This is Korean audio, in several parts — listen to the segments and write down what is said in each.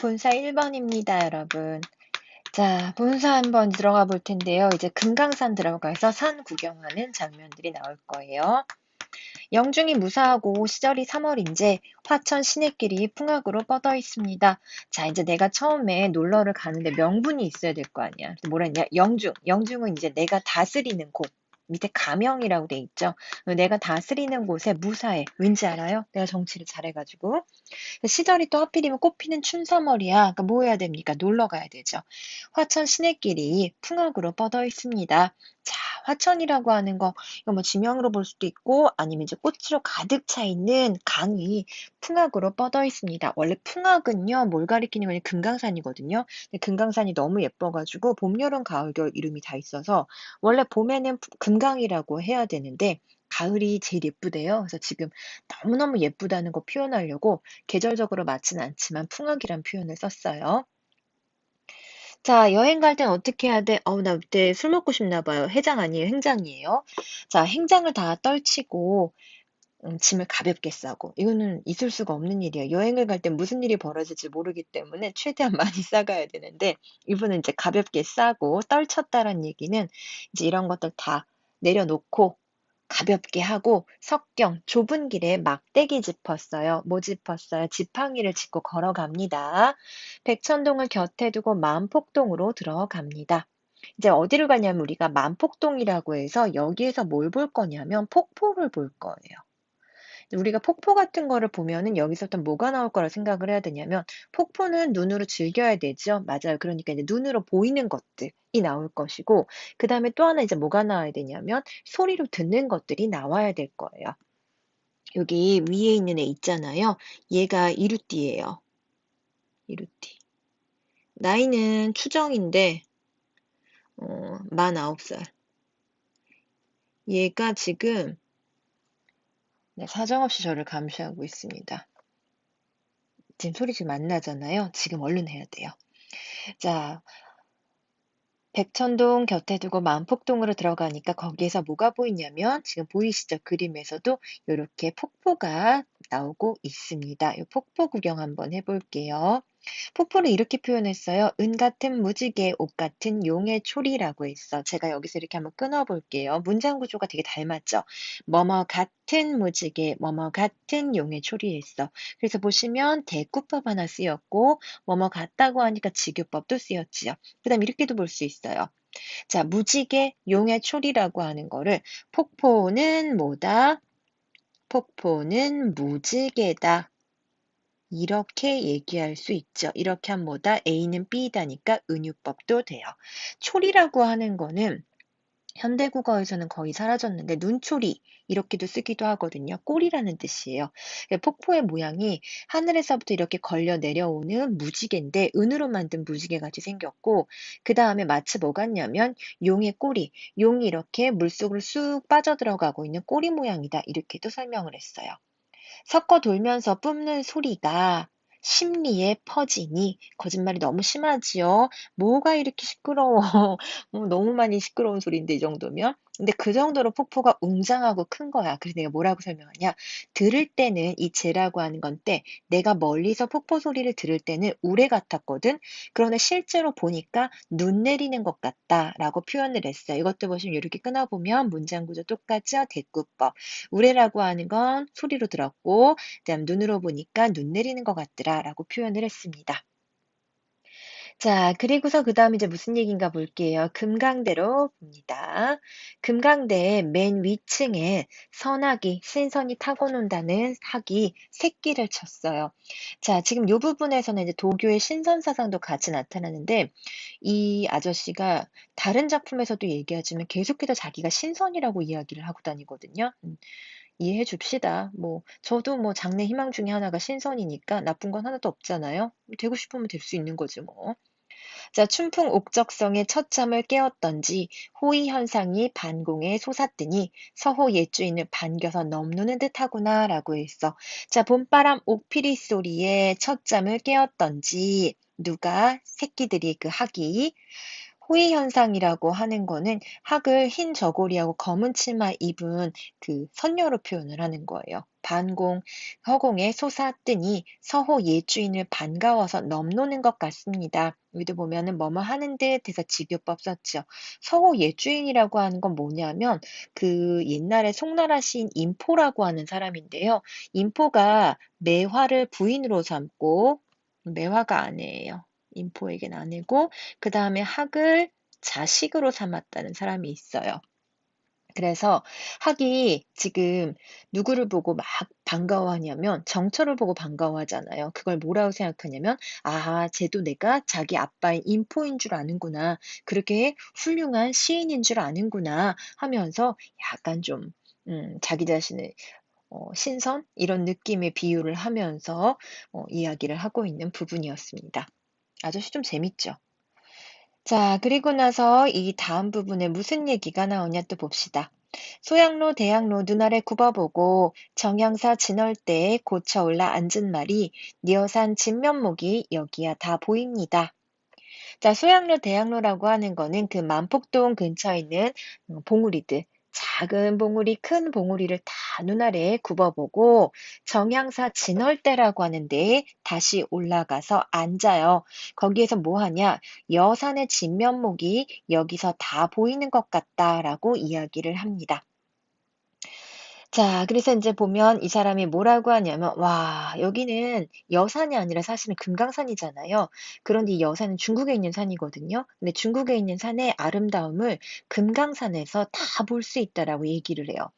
분사 1번입니다, 여러분. 자, 분사 한번 들어가 볼 텐데요. 이제 금강산 들어가서 산 구경하는 장면들이 나올 거예요. 영중이 무사하고 시절이 3월인데 화천 시내길이 풍악으로 뻗어 있습니다. 자, 이제 내가 처음에 놀러를 가는데 명분이 있어야 될 거 아니야. 그래서 뭐라 했냐? 영중. 영중은 이제 내가 다스리는 곳. 밑에 가명이라고 돼 있죠. 내가 다스리는 곳에 무사해. 왠지 알아요? 내가 정치를 잘해가지고. 시절이 또 하필이면 꽃피는 춘삼월이야. 그러니까 뭐 해야 됩니까? 놀러 가야 되죠. 화천 시내길이 풍악으로 뻗어 있습니다. 자, 화천이라고 하는 거, 이거 뭐 지명으로 볼 수도 있고, 아니면 이제 꽃으로 가득 차 있는 강이 풍악으로 뻗어 있습니다. 원래 풍악은요, 뭘 가리키는 거냐, 금강산이거든요. 근데 금강산이 너무 예뻐가지고, 봄, 여름, 가을, 겨울 이름이 다 있어서, 원래 봄에는 금강이라고 해야 되는데, 가을이 제일 예쁘대요. 그래서 지금 너무너무 예쁘다는 거 표현하려고 계절적으로 맞진 않지만 풍악이란 표현을 썼어요. 자, 여행 갈 땐 어떻게 해야 돼? 나 그때 술 먹고 싶나 봐요. 해장 아니에요, 행장이에요. 자, 행장을 다 떨치고 짐을 가볍게 싸고 이거는 있을 수가 없는 일이에요. 여행을 갈 때 무슨 일이 벌어질지 모르기 때문에 최대한 많이 싸가야 되는데 이분은 이제 가볍게 싸고 떨쳤다란 얘기는 이제 이런 것들 다 내려놓고 가볍게 하고 석경 좁은 길에 막대기 짚었어요. 뭐 짚었어요? 지팡이를 짚고 걸어갑니다. 백천동을 곁에 두고 만폭동으로 들어갑니다. 이제 어디를 가냐면 우리가 만폭동이라고 해서 여기에서 뭘 볼 거냐면 폭포를 볼 거예요. 우리가 폭포 같은 거를 보면은 여기서부터 뭐가 나올 거라 생각을 해야 되냐면 폭포는 눈으로 즐겨야 되죠. 맞아요. 그러니까 이제 눈으로 보이는 것들이 나올 것이고 그다음에 또 하나 이제 뭐가 나와야 되냐면 소리로 듣는 것들이 나와야 될 거예요. 여기 위에 있는 애 있잖아요. 얘가 이루띠예요. 이루띠. 나이는 추정인데 49살. 얘가 지금 네, 사정없이 저를 감시하고 있습니다. 지금 소리 지금 안 나잖아요. 지금 얼른 해야 돼요. 자, 백천동 곁에 두고 만폭동으로 들어가니까 거기에서 뭐가 보이냐면 지금 보이시죠? 그림에서도 이렇게 폭포가 나오고 있습니다. 이 폭포 구경 한번 해볼게요. 폭포를 이렇게 표현했어요. 은 같은 무지개, 옷 같은 용의 초리라고 했어. 제가 여기서 이렇게 한번 끊어볼게요. 문장 구조가 되게 닮았죠? 뭐뭐 같은 무지개, 뭐뭐 같은 용의 초리했어. 그래서 보시면 대꾸법 하나 쓰였고, 뭐뭐 같다고 하니까 직유법도 쓰였지요. 그 다음 이렇게도 볼 수 있어요. 자, 무지개, 용의 초리라고 하는 거를 폭포는 뭐다? 폭포는 무지개다. 이렇게 얘기할 수 있죠. 이렇게 하면 뭐다? A는 B다니까 은유법도 돼요. 초리라고 하는 거는 현대국어에서는 거의 사라졌는데 눈초리 이렇게도 쓰기도 하거든요. 꼬리라는 뜻이에요. 폭포의 모양이 하늘에서부터 이렇게 걸려 내려오는 무지개인데 은으로 만든 무지개 같이 생겼고 그 다음에 마치 뭐 같냐면 용의 꼬리, 용이 이렇게 물속으로 쑥 빠져들어가고 있는 꼬리 모양이다. 이렇게도 설명을 했어요. 섞어 돌면서 뿜는 소리가 심리에 퍼지니 거짓말이 너무 심하지요. 뭐가 이렇게 시끄러워. 너무 많이 시끄러운 소리인데 이 정도면. 근데 그 정도로 폭포가 웅장하고 큰 거야. 그래서 내가 뭐라고 설명하냐. 들을 때는 이 재라고 하는 건데 내가 멀리서 폭포 소리를 들을 때는 우레 같았거든. 그런데 실제로 보니까 눈 내리는 것 같다라고 표현을 했어요. 이것도 보시면 이렇게 끊어보면 문장 구조 똑같죠. 대꾸법. 우레라고 하는 건 소리로 들었고 그다음 눈으로 보니까 눈 내리는 것 같더라라고 표현을 했습니다. 자, 그리고서 그다음 이제 무슨 얘기인가 볼게요. 금강대로 봅니다. 금강대의 맨 위층에 선악이, 신선이 타고 논다는 학이 새끼를 쳤어요. 자, 지금 요 부분에서는 이제 도교의 신선사상도 같이 나타나는데 이 아저씨가 다른 작품에서도 얘기하지만 계속해서 자기가 신선이라고 이야기를 하고 다니거든요. 이해해 줍시다. 뭐, 저도 뭐 장래 희망 중에 하나가 신선이니까 나쁜 건 하나도 없잖아요. 되고 싶으면 될 수 있는 거지 뭐. 자, 춘풍 옥적성의 첫잠을 깨웠던지 호의 현상이 반공에 솟았더니 서호 옛주인을 반겨서 넘누는 듯하구나 라고 했어. 자, 봄바람 옥피리 소리에 첫잠을 깨웠던지 누가 새끼들이 그 학이 호의 현상이라고 하는 거는 학을 흰 저고리하고 검은 치마 입은 그 선녀로 표현을 하는 거예요. 반공, 허공에 솟아뜨니 서호 예주인을 반가워서 넘노는 것 같습니다. 여기도 보면은 뭐뭐 하는 듯 해서 직유법 썼죠. 서호 예주인이라고 하는 건 뭐냐면 그 옛날에 송나라 시인 인포라고 하는 사람인데요. 인포가 매화를 부인으로 삼고 매화가 아내예요. 인포에겐 아내고 그 다음에 학을 자식으로 삼았다는 사람이 있어요. 그래서 학이 지금 누구를 보고 막 반가워하냐면 정처를 보고 반가워하잖아요. 그걸 뭐라고 생각하냐면 아, 쟤도 내가 자기 아빠인 인포인 줄 아는구나. 그렇게 훌륭한 시인인 줄 아는구나 하면서 약간 좀 자기 자신을 신선 이런 느낌의 비유를 하면서 이야기를 하고 있는 부분이었습니다. 아저씨 좀 재밌죠? 자, 그리고 나서 이 다음 부분에 무슨 얘기가 나오냐 또 봅시다. 소양로 대양로 눈아래 굽어보고 정양사 진월대에 고쳐 올라 앉은 말이 니어산 진면목이 여기야 다 보입니다. 자, 소양로 대양로라고 하는 거는 그 만폭동 근처에 있는 봉우리들, 작은 봉우리, 큰 봉우리를 다 눈아래에 굽어보고 정향사 진월대라고 하는데 다시 올라가서 앉아요. 거기에서 뭐 하냐? 여산의 진면목이 여기서 다 보이는 것 같다라고 이야기를 합니다. 자, 그래서 이제 보면 이 사람이 뭐라고 하냐면, 와, 여기는 여산이 아니라 사실은 금강산이잖아요. 그런데 이 여산은 중국에 있는 산이거든요. 근데 중국에 있는 산의 아름다움을 금강산에서 다 볼 수 있다라고 얘기를 해요.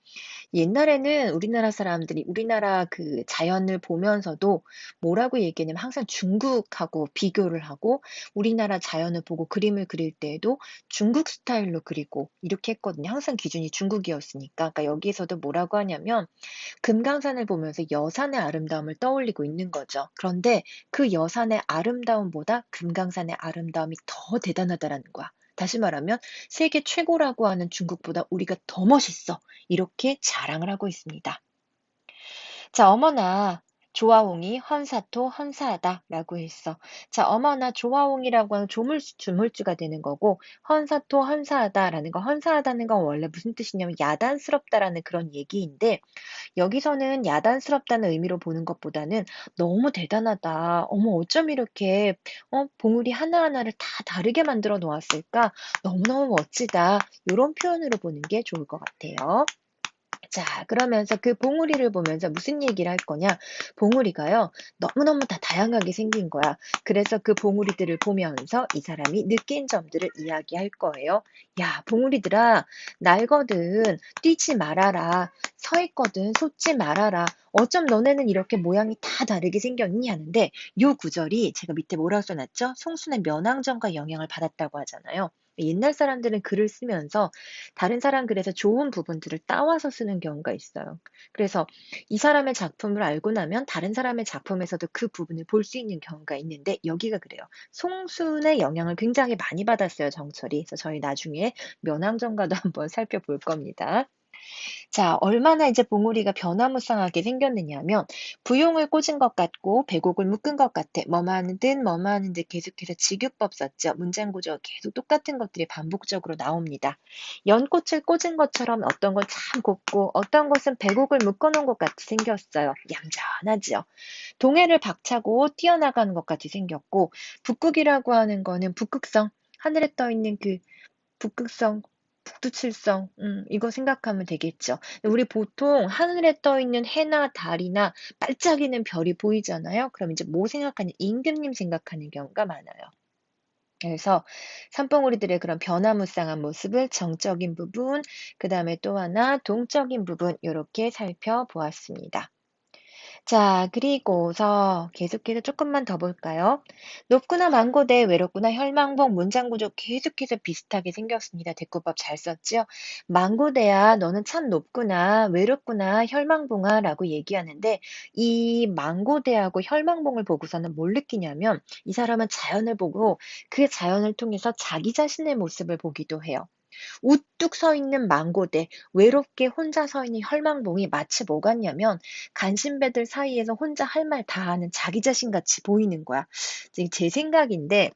옛날에는 우리나라 사람들이 우리나라 그 자연을 보면서도 뭐라고 얘기하냐면 항상 중국하고 비교를 하고 우리나라 자연을 보고 그림을 그릴 때에도 중국 스타일로 그리고 이렇게 했거든요. 항상 기준이 중국이었으니까. 그러니까 여기에서도 뭐라고 하냐면 금강산을 보면서 여산의 아름다움을 떠올리고 있는 거죠. 그런데 그 여산의 아름다움보다 금강산의 아름다움이 더 대단하다라는 거야. 다시 말하면 세계 최고라고 하는 중국보다 우리가 더 멋있어. 이렇게 자랑을 하고 있습니다. 자, 어머나 조아홍이 헌사토 헌사하다라고 했어. 자, 어머나 조아홍이라고 하는 조물주가 되는 거고 헌사토 헌사하다라는 거 헌사하다는 건 원래 무슨 뜻이냐면 야단스럽다라는 그런 얘기인데 여기서는 야단스럽다는 의미로 보는 것보다는 너무 대단하다. 어머, 어쩜 이렇게 봉우리 하나하나를 다 다르게 만들어 놓았을까? 너무너무 멋지다. 이런 표현으로 보는 게 좋을 것 같아요. 자, 그러면서 그 봉우리를 보면서 무슨 얘기를 할 거냐? 봉우리가요, 너무너무 다 다양하게 생긴 거야. 그래서 그 봉우리들을 보면서 이 사람이 느낀 점들을 이야기할 거예요. 야, 봉우리들아, 날거든 뛰지 말아라. 서 있거든 솟지 말아라. 어쩜 너네는 이렇게 모양이 다 다르게 생겼니? 하는데 요 구절이 제가 밑에 뭐라고 써놨죠? 송순의 면왕정과 영향을 받았다고 하잖아요. 옛날 사람들은 글을 쓰면서 다른 사람 글에서 좋은 부분들을 따와서 쓰는 경우가 있어요. 그래서 이 사람의 작품을 알고 나면 다른 사람의 작품에서도 그 부분을 볼 수 있는 경우가 있는데 여기가 그래요. 송순의 영향을 굉장히 많이 받았어요, 정철이. 그래서 저희 나중에 면왕정가도 한번 살펴볼 겁니다. 자, 얼마나 이제 봉우리가 변화무쌍하게 생겼느냐면 부용을 꽂은 것 같고 배곡을 묶은 것 같아. 뭐뭐 하는 듯 계속해서 직유법 썼죠. 문장 구조가 계속 똑같은 것들이 반복적으로 나옵니다. 연꽃을 꽂은 것처럼 어떤 건 참 곱고 어떤 것은 배곡을 묶어놓은 것 같이 생겼어요. 얌전하지요. 동해를 박차고 뛰어나가는 것 같이 생겼고 북극이라고 하는 거는 북극성, 하늘에 떠 있는 그 북극성, 북두칠성, 이거 생각하면 되겠죠. 우리 보통 하늘에 떠 있는 해나 달이나 반짝이는 별이 보이잖아요. 그럼 이제 뭐 생각하냐? 임금님 생각하는 경우가 많아요. 그래서 산봉우리들의 그런 변화무쌍한 모습을 정적인 부분, 그 다음에 또 하나 동적인 부분, 이렇게 살펴보았습니다. 자, 그리고서 계속해서 조금만 더 볼까요? 높구나 망고대, 외롭구나 혈망봉, 문장 구조 계속해서 비슷하게 생겼습니다. 대꾸법 잘 썼죠? 망고대야, 너는 참 높구나, 외롭구나, 혈망봉아 라고 얘기하는데 이 망고대하고 혈망봉을 보고서는 뭘 느끼냐면 이 사람은 자연을 보고 그 자연을 통해서 자기 자신의 모습을 보기도 해요. 우뚝 서 있는 망고대, 외롭게 혼자 서 있는 혈망봉이 마치 뭐 같냐면 간신배들 사이에서 혼자 할 말 다 하는 자기 자신 같이 보이는 거야. 이제 제 생각인데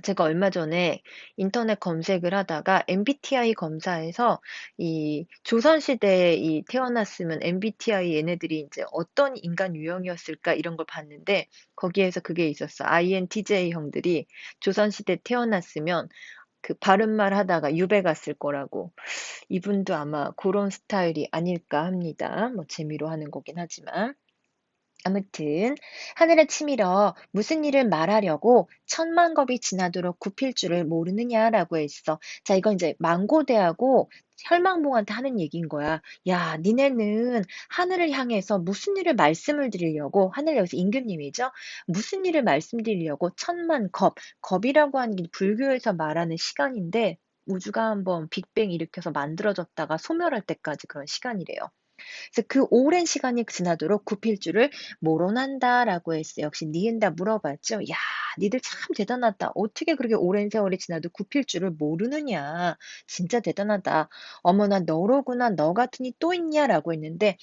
제가 얼마 전에 인터넷 검색을 하다가 MBTI 검사에서 이 조선시대에 태어났으면 MBTI 얘네들이 이제 어떤 인간 유형이었을까 이런 걸 봤는데 거기에서 그게 있었어. INTJ 형들이 조선시대 태어났으면 그 바른말 하다가 유배 갔을 거라고. 이분도 아마 그런 스타일이 아닐까 합니다. 뭐 재미로 하는 거긴 하지만. 아무튼 하늘에 치밀어 무슨 일을 말하려고 천만 겁이 지나도록 굽힐 줄을 모르느냐라고 했어. 자, 이건 이제 망고대하고 혈망봉한테 하는 얘기인 거야. 야, 니네는 하늘을 향해서 무슨 일을 말씀을 드리려고, 하늘 여기서 임금님이죠? 무슨 일을 말씀드리려고 천만 겁, 겁이라고 하는 게 불교에서 말하는 시간인데 우주가 한번 빅뱅 일으켜서 만들어졌다가 소멸할 때까지 그런 시간이래요. 그래서 그 오랜 시간이 지나도록 굽힐 줄을 모론한다라고 했어요. 역시 니은다 물어봤죠. 야, 니들 참 대단하다. 어떻게 그렇게 오랜 세월이 지나도 굽힐 줄을 모르느냐. 진짜 대단하다. 어머나 너로구나. 너 같은 이 또 있냐라고 했는데,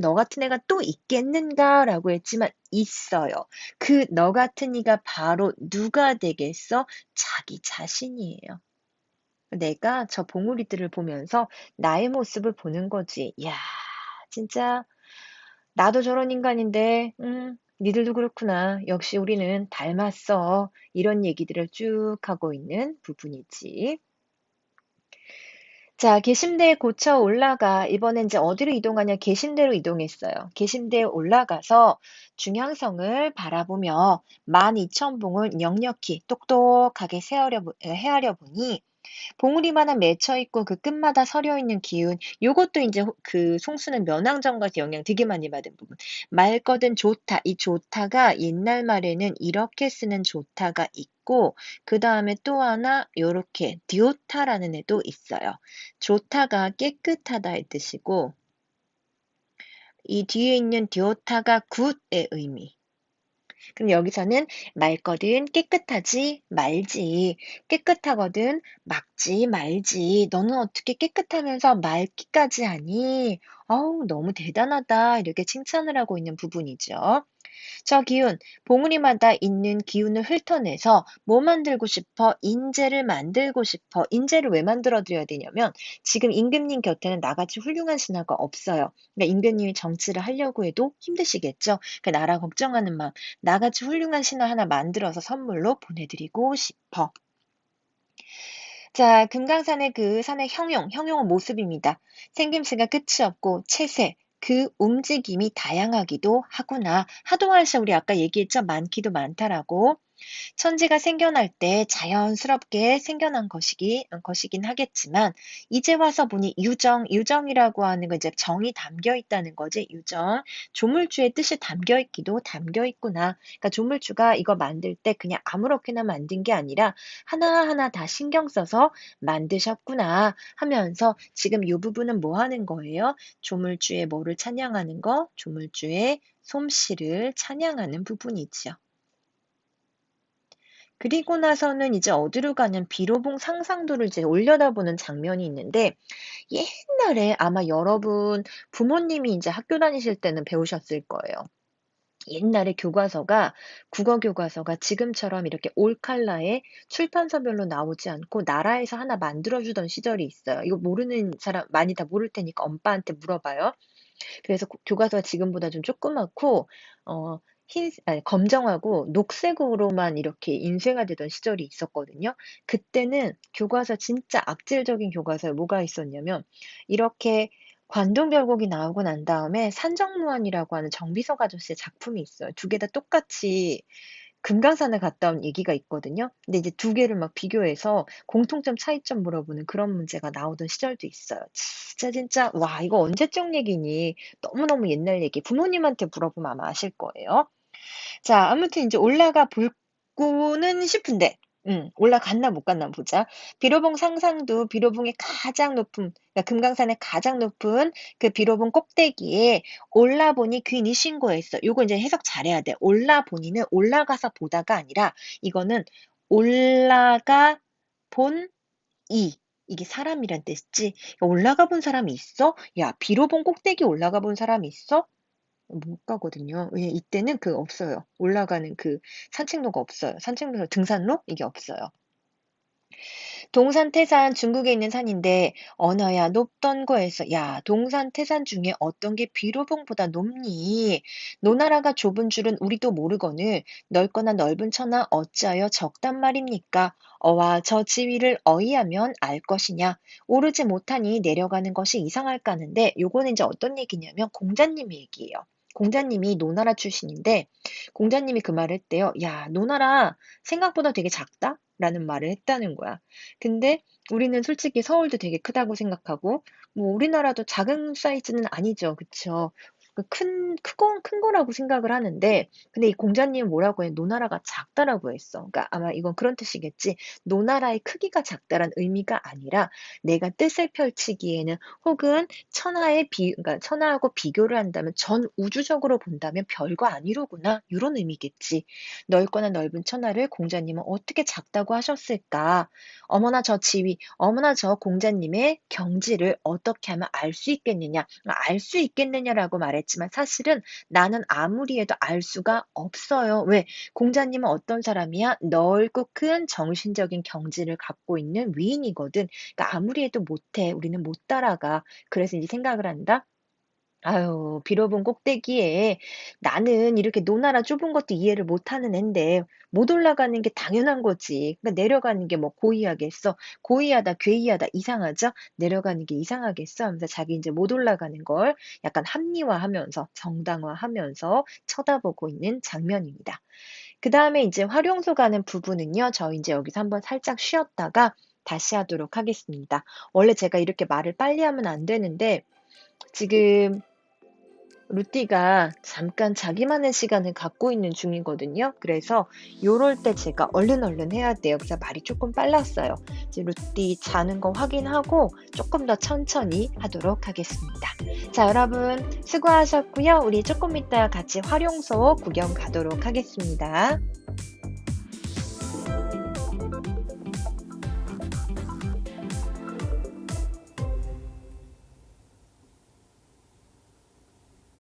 너 같은 애가 또 있겠는가라고 했지만 있어요. 그 너 같은 이가 바로 누가 되겠어? 자기 자신이에요. 내가 저 봉우리들을 보면서 나의 모습을 보는 거지. 야, 진짜 나도 저런 인간인데, 니들도 그렇구나. 역시 우리는 닮았어. 이런 얘기들을 쭉 하고 있는 부분이지. 자, 계심대에 고쳐 올라가. 이번엔 이제 어디로 이동하냐? 계심대로 이동했어요. 계심대에 올라가서 중향성을 바라보며 12,000봉을 넉넉히 똑똑하게 헤아려 보니 봉우리만한 맺혀 있고 그 끝마다 서려 있는 기운. 요것도 이제 그 송수는 면왕정가에서 영향 되게 많이 받은 부분. 맑거든 좋다. 이 좋다가 옛날 말에는 이렇게 쓰는 좋다가 있고 그 다음에 또 하나 요렇게 디오타라는 애도 있어요. 좋다가 깨끗하다의 뜻이고 이 뒤에 있는 디오타가 굿의 의미. 그럼 여기서는 맑거든 깨끗하지 말지. 깨끗하거든 막지 말지. 너는 어떻게 깨끗하면서 맑기까지 하니? 어우, 너무 대단하다. 이렇게 칭찬을 하고 있는 부분이죠. 저 기운, 봉우리마다 있는 기운을 훑어내서 뭐 만들고 싶어? 인재를 만들고 싶어. 인재를 왜 만들어 드려야 되냐면 지금 임금님 곁에는 나같이 훌륭한 신하가 없어요. 그러니까 임금님이 정치를 하려고 해도 힘드시겠죠. 그 나라 걱정하는 마음, 나같이 훌륭한 신하 하나 만들어서 선물로 보내드리고 싶어. 자, 금강산의 그 산의 형용은 모습입니다. 생김새가 끝이 없고 채색, 그 움직임이 다양하기도 하구나. 하동할시 우리 아까 얘기했죠? 많기도 많다라고. 천지가 생겨날 때 자연스럽게 생겨난 것이긴 하겠지만, 이제 와서 보니 유정이라고 하는 거 이제 정이 담겨 있다는 거지, 유정. 조물주의 뜻이 담겨 있구나. 그러니까 조물주가 이거 만들 때 그냥 아무렇게나 만든 게 아니라 하나하나 다 신경 써서 만드셨구나 하면서 지금 이 부분은 뭐 하는 거예요? 조물주의 뭐를 찬양하는 거? 조물주의 솜씨를 찬양하는 부분이지요. 그리고 나서는 이제 어디로 가냐면 비로봉 상상도를 이제 올려다보는 장면이 있는데 옛날에 아마 여러분 부모님이 이제 학교 다니실 때는 배우셨을 거예요. 옛날에 교과서가 국어 교과서가 지금처럼 이렇게 올칼라에 출판사별로 나오지 않고 나라에서 하나 만들어주던 시절이 있어요. 이거 모르는 사람 많이 다 모를 테니까 엄빠한테 물어봐요. 그래서 교과서가 지금보다 좀 조그맣고 아니 검정하고 녹색으로만 이렇게 인쇄가 되던 시절이 있었거든요. 그때는 교과서 진짜 악질적인 교과서에 뭐가 있었냐면 이렇게 관동별곡이 나오고 난 다음에 산정무한이라고 하는 정비석 아저씨의 작품이 있어요. 두 개 다 똑같이 금강산을 갔다 온 얘기가 있거든요. 근데 이제 두 개를 막 비교해서 공통점, 차이점 물어보는 그런 문제가 나오던 시절도 있어요. 진짜 와 이거 언제적 얘기니? 너무너무 옛날 얘기. 부모님한테 물어보면 아마 아실 거예요. 자, 아무튼 이제 올라가 볼고는 싶은데, 올라갔나 못 갔나 보자. 비로봉 상상도 비로봉의 가장 높은, 그러니까 금강산의 가장 높은 그 비로봉 꼭대기에 올라보니 귀인이 신고했어. 요거 이제 해석 잘해야 돼. 올라보니는 올라가서 보다가 아니라 이거는 올라가 본 이게 사람이란 뜻이지. 올라가 본 사람이 있어? 야, 비로봉 꼭대기 올라가 본 사람이 있어? 못 가거든요. 왜 이때는 그 없어요. 올라가는 그 산책로가 없어요. 산책로 등산로 이게 없어요. 동산 태산 중국에 있는 산인데 언어야 높던 거에서 야 동산 태산 중에 어떤 게 비로봉보다 높니? 노나라가 좁은 줄은 우리도 모르거늘 넓거나 넓은 처나 어찌하여 적단 말입니까? 어와 저 지위를 어이하면 알 것이냐? 오르지 못하니 내려가는 것이 이상할까는데 요거는 이제 어떤 얘기냐면 공자님 얘기예요. 공자님이 노나라 출신인데 공자님이 그 말을 했대요. 야, 노나라 생각보다 되게 작다? 라는 말을 했다는 거야. 근데 우리는 솔직히 서울도 되게 크다고 생각하고, 뭐 우리나라도 작은 사이즈는 아니죠. 그쵸? 큰 거라고 생각을 하는데, 근데 이 공자님은 뭐라고 해? 노나라가 작다라고 했어. 그러니까 아마 이건 그런 뜻이겠지. 노나라의 크기가 작다란 의미가 아니라 내가 뜻을 펼치기에는 혹은 그러니까 천하하고 비교를 한다면 전 우주적으로 본다면 별거 아니로구나. 이런 의미겠지. 넓거나 넓은 천하를 공자님은 어떻게 작다고 하셨을까? 어머나 저 지위, 어머나 저 공자님의 경지를 어떻게 하면 알 수 있겠느냐? 알 수 있겠느냐라고 말했지만 사실은 나는 아무리 해도 알 수가 없어요. 왜? 공자님은 어떤 사람이야? 넓고 큰 정신적인 경지를 갖고 있는 위인이거든. 그러니까 아무리 해도 못해. 우리는 못 따라가. 그래서 이제 생각을 한다. 아유, 빌어본 꼭대기에 나는 이렇게 노나라 좁은 것도 이해를 못하는 앤데 못 올라가는 게 당연한 거지. 그러니까 내려가는 게 뭐 고이하겠어? 고이하다, 괴이하다, 이상하죠? 내려가는 게 이상하겠어? 하면서 자기 이제 못 올라가는 걸 약간 합리화하면서 정당화하면서 쳐다보고 있는 장면입니다. 그 다음에 이제 활용소 가는 부분은요, 저 이제 여기서 한번 살짝 쉬었다가 다시 하도록 하겠습니다. 원래 제가 이렇게 말을 빨리 하면 안 되는데 지금 루띠가 잠깐 자기만의 시간을 갖고 있는 중이거든요. 그래서 요럴 때 제가 얼른 해야 돼요. 그래서 말이 조금 빨랐어요. 이제 루띠 자는 거 확인하고 조금 더 천천히 하도록 하겠습니다. 자, 여러분 수고하셨고요. 우리 조금 이따 같이 활용소 구경 가도록 하겠습니다.